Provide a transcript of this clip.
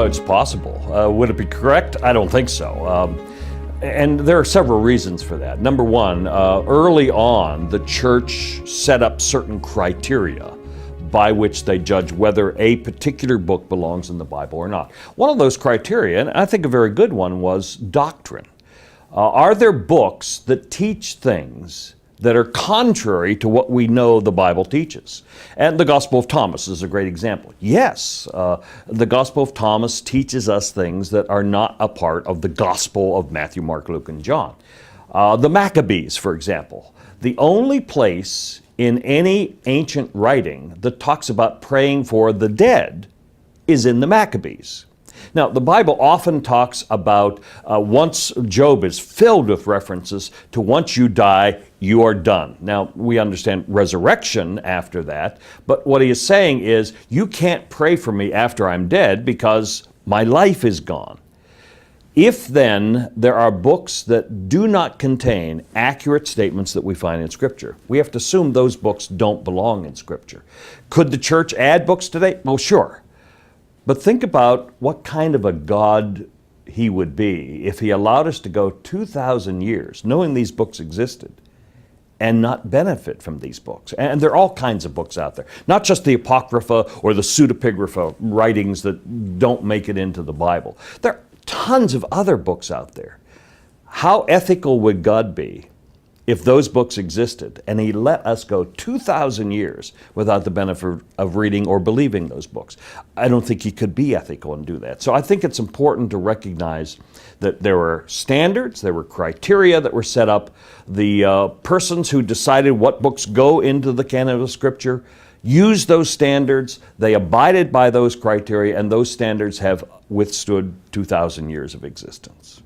Well, it's possible. Would it be correct? I don't think so. And there are several reasons for that. Number one, early on, the church set up certain criteria by which they judge whether a particular book belongs in the Bible or not. One of those criteria, and I think a very good one, was doctrine. Are there books that teach things that are contrary to what we know the Bible teaches? And the Gospel of Thomas is a great example. Yes, the Gospel of Thomas teaches us things that are not a part of the Gospel of Matthew, Mark, Luke, and John. The Maccabees, for example, the only place in any ancient writing that talks about praying for the dead is in the Maccabees. Now, the Bible often talks about once Job is filled with references to once you die, you are done. Now, we understand resurrection after that, but what he is saying is, you can't pray for me after I'm dead because my life is gone. If then there are books that do not contain accurate statements that we find in Scripture, we have to assume those books don't belong in Scripture. Could the church add books today? Well, sure. But think about what kind of a God he would be if he allowed us to go 2,000 years knowing these books existed and not benefit from these books. And there are all kinds of books out there, not just the Apocrypha or the pseudepigrapha writings that don't make it into the Bible. There are tons of other books out there. How ethical would God be if those books existed and he let us go 2,000 years without the benefit of reading or believing those books? I don't think he could be ethical and do that. So I think it's important to recognize that there were standards, there were criteria that were set up. The persons who decided what books go into the canon of Scripture used those standards, they abided by those criteria, and those standards have withstood 2,000 years of existence.